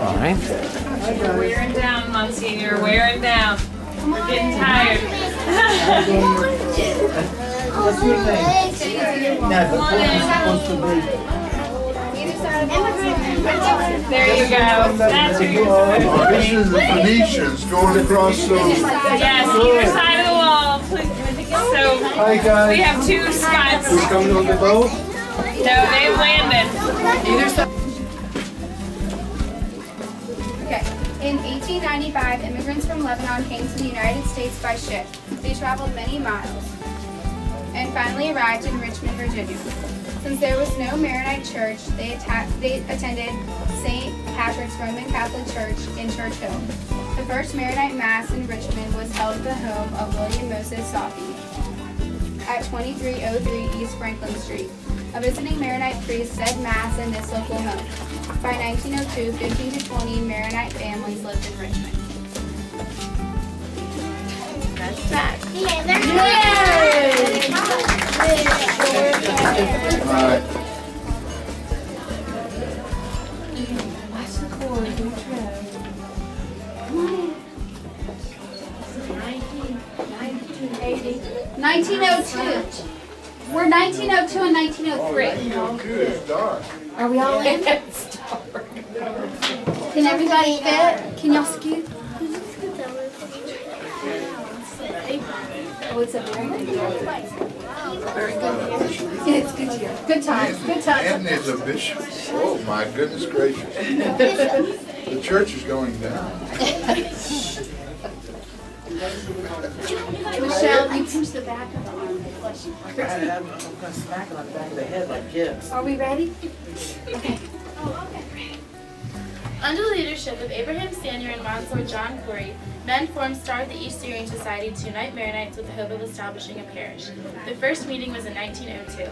Fine. Wearing down, Monsignor. Wearing down. We're getting tired. What's your name? No, the point is supposed to be. There you go. That's who you're supposed to be. This is the Phoenicians going across the... Yes, either side of the wall. So Hi guys. we have two spots. We coming on the boat? No, they've landed. Either side. Okay. In 1895, immigrants from Lebanon came to the United States by ship. They traveled many miles and finally arrived in Richmond, Virginia. Since there was no Maronite church, they attended St. Patrick's Roman Catholic Church in Church Hill. The first Maronite Mass in Richmond was held at the home of William Moses Safi at 2303 East Franklin Street. A visiting Maronite priest said Mass in this local home. By 1902, 15 to 20 Maronite families lived in Richmond. That's back. Yeah, they're Watch the cord. Don't tread. 1902. We're 1902 and 1903. Good, dark. Are we all in? Can everybody fit? Can y'all scoot? Oh, it's a very good year. Very good year. It's good year. Good times. Good times. Anthony is a bishop. Oh my goodness gracious. The church is going down. Michelle, you push the back of the arm. I'm going to smack him on the back of the head like Gibbs. Are we ready? Okay. Under the leadership of Abraham Stanier and Monsieur John Corey, men formed Star of the East Syrian Society to unite Maronites with the hope of establishing a parish. The first meeting was in 1902.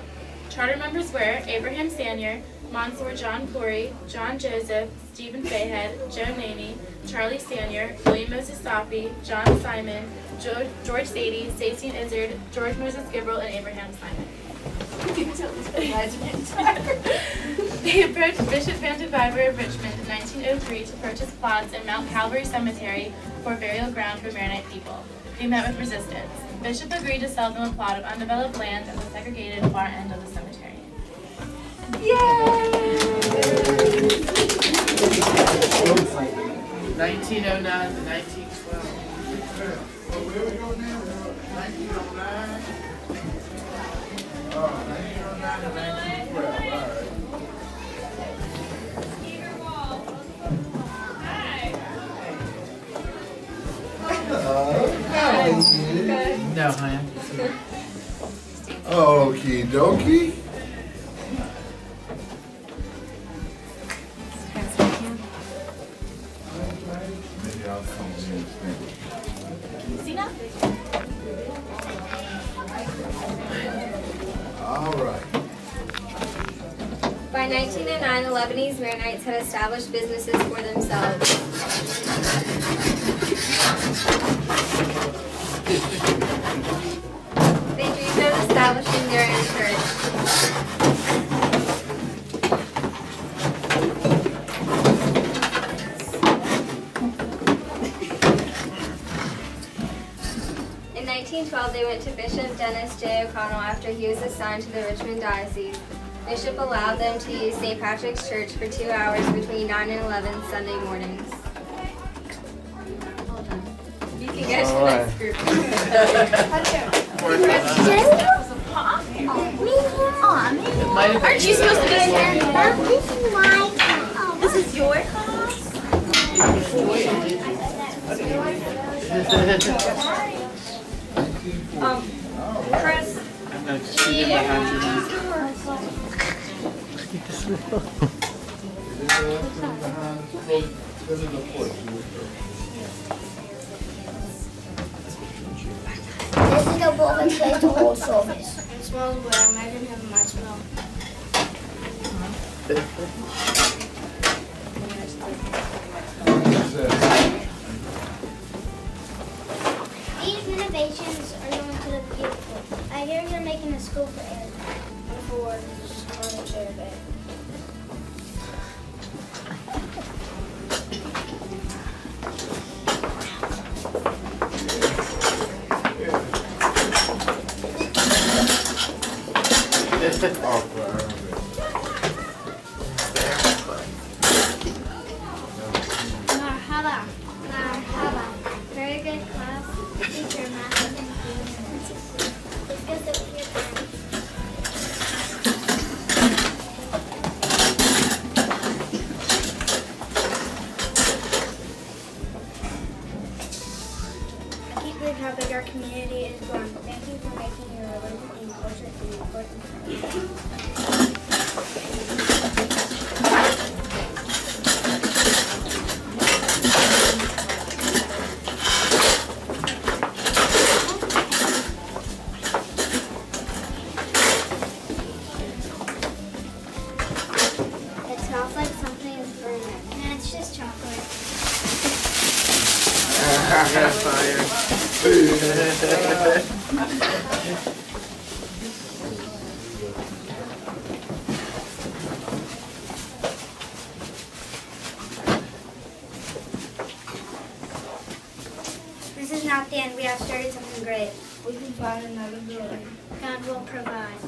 Charter members were Abraham Stanier, Monsieur John Corey, John Joseph, Stephen Fayhead, Joe Naney, Charlie Stanier, William Moses Safi, John Simon, George Sadie, Stacey and Izzard, George Moses Gibral, and Abraham Simon. They approached Bishop Van de Viver of Richmond in 1903 to purchase plots in Mount Calvary Cemetery for burial ground for Maronite people. They met with resistance. Bishop agreed to sell them a plot of undeveloped land at the segregated far end of the cemetery. Yay! 1909 to 1912. Where we go now? 1909? Oh, 1909 to 1912. All right. No, honey. Okie dokie. Maybe I'll come in and See now? all right. By 1909, the Lebanese Maronites had established businesses for themselves. They dreamed of establishing their own church. In 1912, they went to Bishop Dennis J. O'Connell after he was assigned to the Richmond Diocese. Bishop allowed them to use St. Patrick's Church for 2 hours between 9 and 11 Sunday mornings. You can go to the next group. Aren't you supposed to be here? This is my car. This is your car? Chris, I'm going to shoot him behind you. this is the bowl and place the whole service. It smells good. I imagine having my smell. These renovations are going to look beautiful. I hear you're making a school for Eric. For furniture, but community is born. Thank you for making your religion and culture an important part. It smells like something is burning. No, it's just chocolate. This is not the end. We have started something great. We can find another building. God will provide.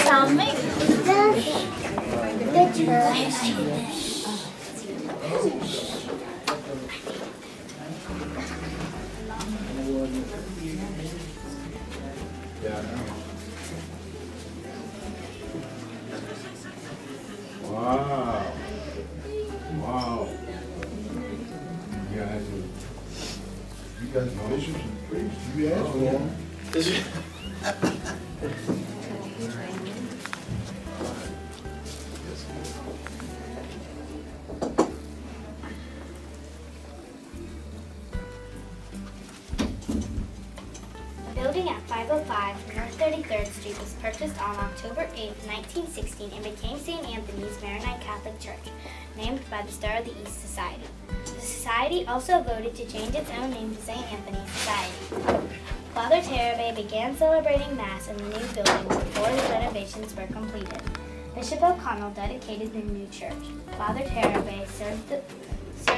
Sounds me. The church. Yeah, I know. Wow. Wow. You guys are bishops and priests. You asked for them. The building at 505 North 33rd Street was purchased on October 8, 1916 and became St. Anthony's Maronite Catholic Church, named by the Star of the East Society. The Society also voted to change its own name to St. Anthony's Society. Father Terabay began celebrating Mass in the new building before the renovations were completed. Bishop O'Connell dedicated the new church. Father Terabay served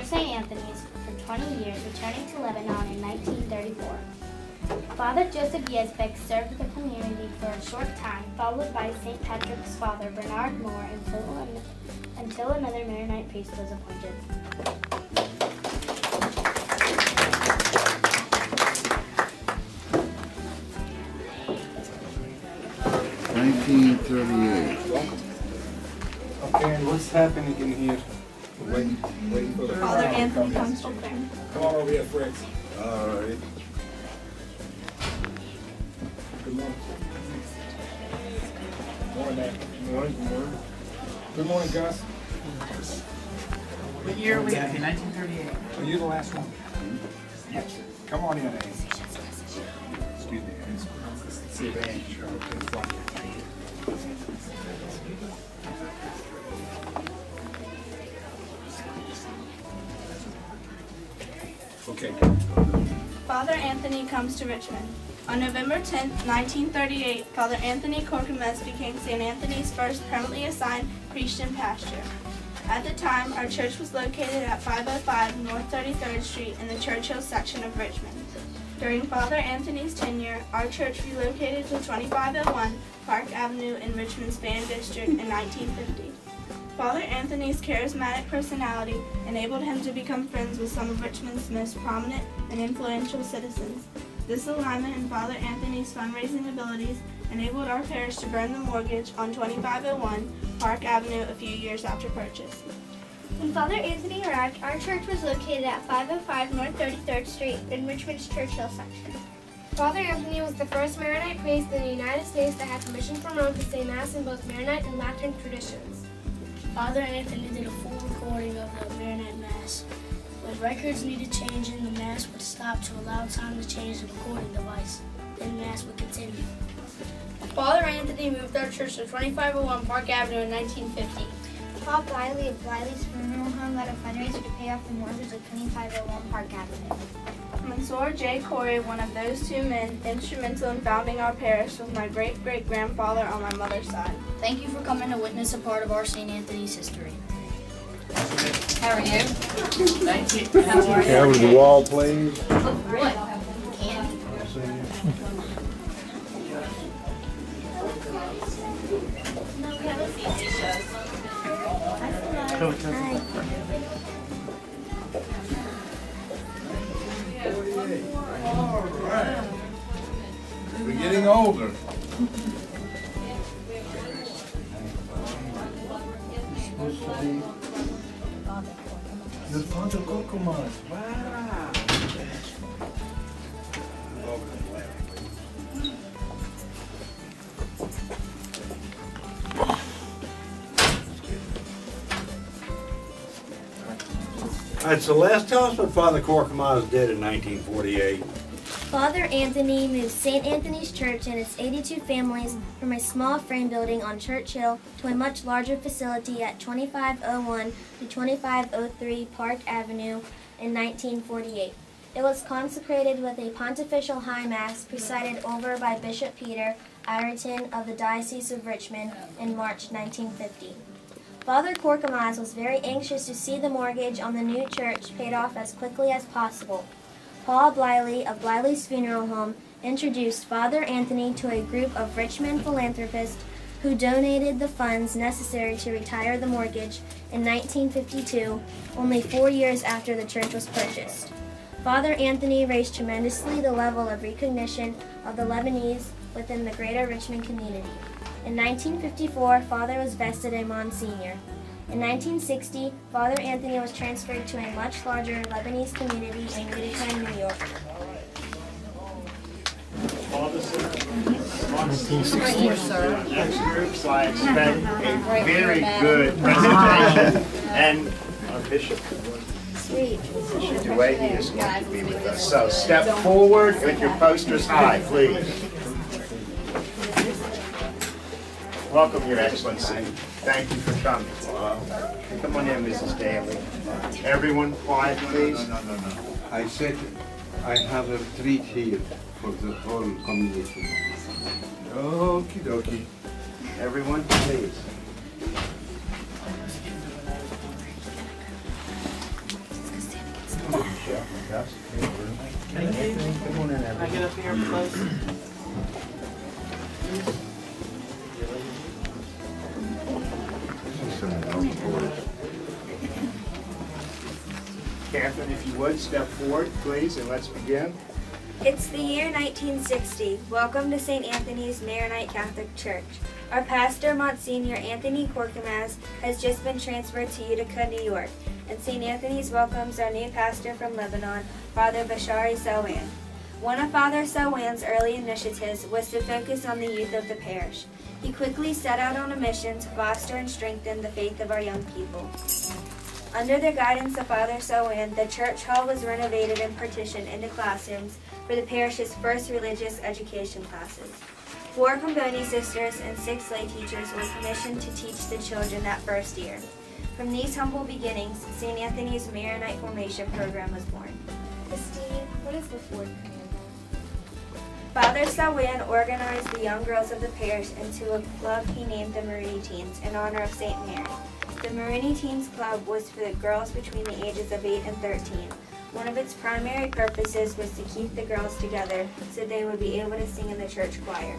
St. Anthony's for 20 years, returning to Lebanon in 1934. Father Joseph Yesbeck served the community for a short time, followed by St. Patrick's father, Bernard Moore, until another Maronite priest was appointed. Okay, and what's happening in here? Waiting for the Father Anthony comes to them. Come on over here, Fritz. All right. Good morning. Morning, man. Good morning. Good morning. Good morning, Gus. What year are we at? 1938. Are you the last one? Yes. Come on in, Abe. Excuse me, Abe. See if Abe's sure. Okay. Father Anthony comes to Richmond. On November 10, 1938, Father Anthony Corcomes became St. Anthony's first permanently assigned priest and pastor. At the time, our church was located at 505 North 33rd Street in the Churchill section of Richmond. During Father Anthony's tenure, our church relocated to 2501 Park Avenue in Richmond's Van District in 1950. Father Anthony's charismatic personality enabled him to become friends with some of Richmond's most prominent and influential citizens. This alignment in Father Anthony's fundraising abilities enabled our parish to burn the mortgage on 2501 Park Avenue a few years after purchase. When Father Anthony arrived, our church was located at 505 North 33rd Street in Richmond's Churchill section. Father Anthony was the first Maronite priest in the United States that had permission from Rome to say Mass in both Maronite and Latin traditions. Father Anthony did a full recording of the Maronite Mass. When records needed changing, the Mass would stop to allow time to change the recording device. Then Mass would continue. Father Anthony moved our church to 2501 Park Avenue in 1950. Bob Bliley of Bliley's Funeral Home led a fundraiser to pay off the mortgage of 2501 Park Avenue. Monsieur J. Corey, one of those two men instrumental in founding our parish, was my great-great-grandfather on my mother's side. Thank you for coming to witness a part of our St. Anthony's history. How are you? 19. Cover the wall, please. What? Candy. All right. We're getting older. The Father Corcomas. Wow. All right, Celeste, tell us what Father Corcomas did in 1948. Father Anthony moved St. Anthony's Church and its 82 families from a small frame building on Church Hill to a much larger facility at 2501 to 2503 Park Avenue in 1948. It was consecrated with a pontifical high mass presided over by Bishop Peter Ireton of the Diocese of Richmond in March 1950. Father Corcomas was very anxious to see the mortgage on the new church paid off as quickly as possible. Paul Bliley of Bliley's Funeral Home introduced Father Anthony to a group of Richmond philanthropists who donated the funds necessary to retire the mortgage in 1952, only 4 years after the church was purchased. Father Anthony raised tremendously the level of recognition of the Lebanese within the greater Richmond community. In 1954, Father was vested a Monsignor. In 1960, Father Anthony was transferred to a much larger Lebanese community in Utica, New York. 1960. Next group, so I expect a very good presentation. And our bishop. Sweet. Bishop DeWahey is going to be with us. So step forward with your posters high, please. Welcome, Your Excellency. Thank you for coming. Come on in, Mrs. Daly. Everyone, quiet, please. No. I said I have a treat here for the whole community. Okie dokie. Everyone, please. Can I get up here close? Catherine, if you would, step forward, please, and let's begin. It's the year 1960. Welcome to St. Anthony's Maronite Catholic Church. Our pastor, Monsignor Anthony Corcomas, has just been transferred to Utica, New York, and St. Anthony's welcomes our new pastor from Lebanon, Father Bashari Sawan. One of Father Sawan's early initiatives was to focus on the youth of the parish. He quickly set out on a mission to foster and strengthen the faith of our young people. Under the guidance of Father Sawan, the church hall was renovated and partitioned into classrooms for the parish's first religious education classes. 4 Comboni sisters and 6 lay teachers were commissioned to teach the children that first year. From these humble beginnings, St. Anthony's Maronite Formation Program was born. Christine, what is the 4th commandment? Father Sawan organized the young girls of the parish into a club he named the Maronite Teens in honor of St. Mary. The Maronite Teens Club was for the girls between the ages of 8 and 13. One of its primary purposes was to keep the girls together so they would be able to sing in the church choir.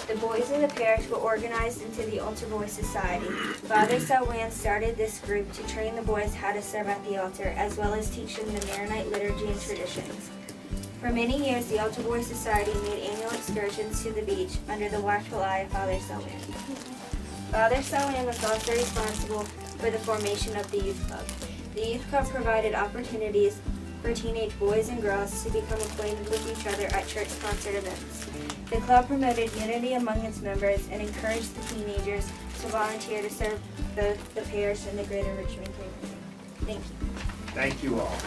The boys of the parish were organized into the Altar Boy Society. Father Sawan started this group to train the boys how to serve at the altar, as well as teach them the Maronite liturgy and traditions. For many years, the Altar Boy Society made annual excursions to the beach under the watchful eye of Father Sawan. Father Sawan was also responsible for the formation of the Youth Club. The Youth Club provided opportunities for teenage boys and girls to become acquainted with each other at church-sponsored events. The club promoted unity among its members and encouraged the teenagers to volunteer to serve both the parish and the greater Richmond community. Thank you. Thank you all.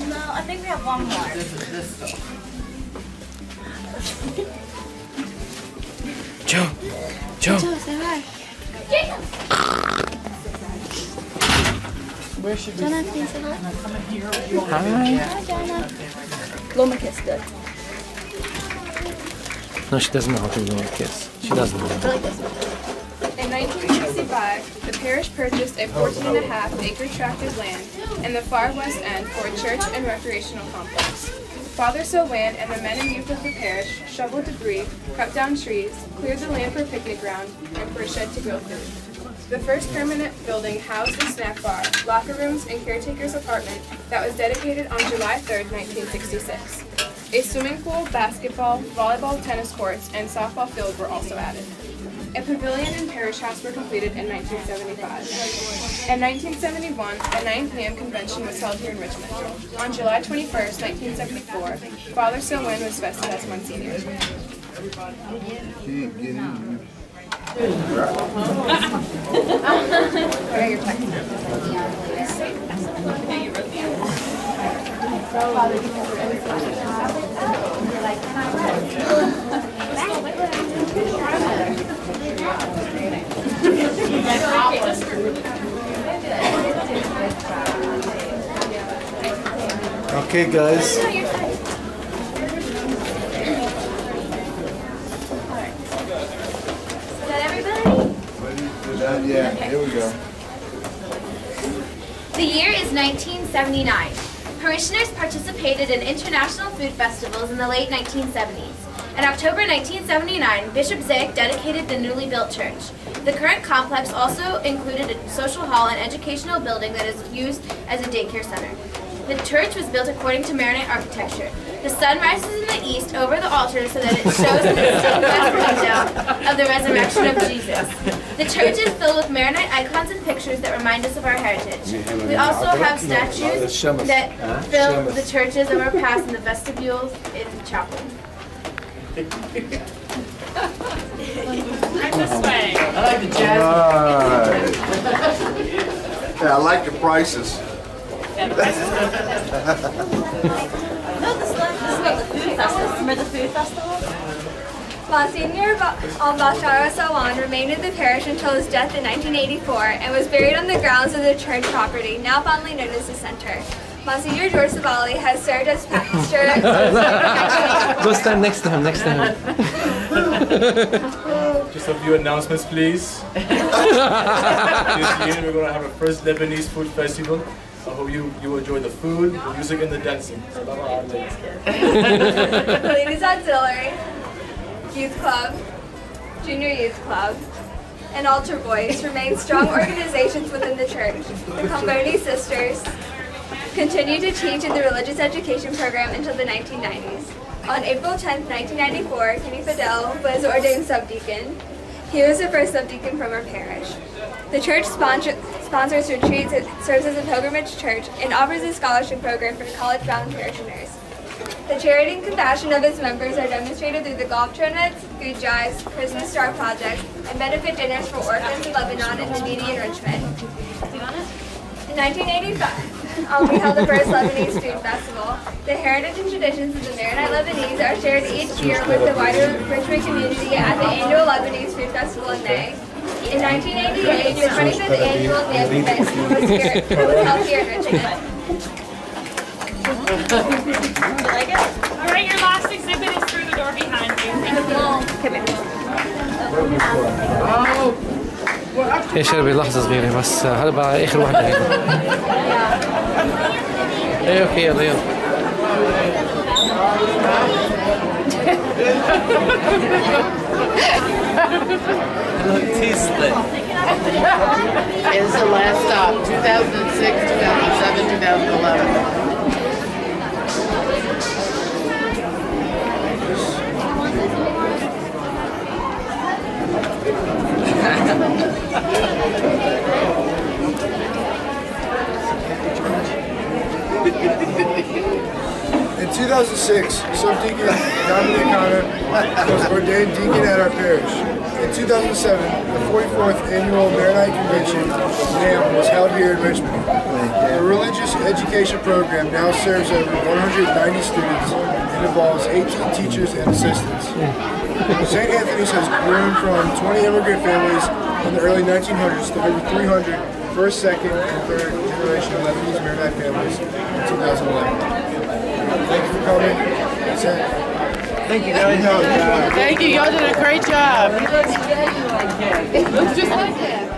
No, I think we have one more. Joe. Say hi. Where should we Jonah, please say hi. Hi. Hi, Jonah. Blow my kiss, good. No, she doesn't know how to blow a kiss. She doesn't know. Like this. In 1965, the parish purchased a 14.5-acre tract of land in the far west end for a church and recreational complex. Father Sawan and the men and youth of the parish shoveled debris, cut down trees, cleared the land for a picnic ground, and for a shed to grow food. The first permanent building housed a snack bar, locker rooms, and caretaker's apartment that was dedicated on July 3, 1966. A swimming pool, basketball, volleyball, tennis courts, and softball field were also added. A pavilion and parish house were completed in 1975. In 1971, a 9 p.m. convention was held here in Richmond. On July 21, 1974, Father Sawan was vested as Monsignor. Can't get in. Okay, guys. Is that everybody? Yeah, here we go. The year is 1979. Parishioners participated in international food festivals in the late 1970s. In October 1979, Bishop Zick dedicated the newly built church. The current complex also included a social hall and educational building that is used as a daycare center. The church was built according to Maronite architecture. The sun rises in the east over the altar so that it shows the distinct west window of the resurrection of Jesus. The church is filled with Maronite icons and pictures that remind us of our heritage. We also have statues that fill the churches of our past in the vestibules in the chapel. Right this way. I like the jazz. Yeah, I like the prices. Yeah, the prices. No, this is about the food festival. Remember the food festival? Monsignor Bashara Sawan remained in the parish until his death in 1984 and was buried on the grounds of the church property, now fondly known as the Center. Monsignor George Savali has served as pastor. Go stand next to him, Just a few announcements, please. This year we're going to have our first Lebanese food festival. I hope you enjoy the food, the music, and the dancing. Ladies Auxiliary, Youth Club, Junior Youth Club, and Altar Boys remain strong organizations within the church. The Comboni Sisters continued to teach in the religious education program until the 1990s. On April 10, 1994, Kenny Fidel was ordained subdeacon. He was the first subdeacon from our parish. The church sponsors retreats, serves as a pilgrimage church, and offers a scholarship program for college-bound parishioners. The charity and compassion of its members are demonstrated through the golf tournaments, food drives, Christmas Star projects, and benefit dinners for orphans in Lebanon and the needy in Richmond. In 1985, we held the first Lebanese Food Festival. The heritage and traditions of the Maronite Lebanese are shared each year with the wider Richmond community at the annual Lebanese Food Festival in May. In 1988, the 25th annual Dance Festival was held here in Richmond. Like it? All right, your last exhibit is through the door behind you. Thank you. يا شربي لحظة صغيرة بس هذا بقى آخر واحدة هنا. إيه أوكي يلا يلا. Is the last stop 2006, 2007, 2011. In 2006, Subdeacon Dominic Connor was ordained deacon at our parish. In 2007, the 44th Annual Maronite Convention, NAM, was held here in Richmond. The religious education program now serves over 190 students and involves 18 teachers and assistants. St. Anthony's has grown from 20 immigrant families in the early 1900s to over 300 first, second, and third generation Lebanese Maronite families in 2011. Thank you for coming. That's it. Thank you guys. Thank you. Y'all did a great job. It looks just like that.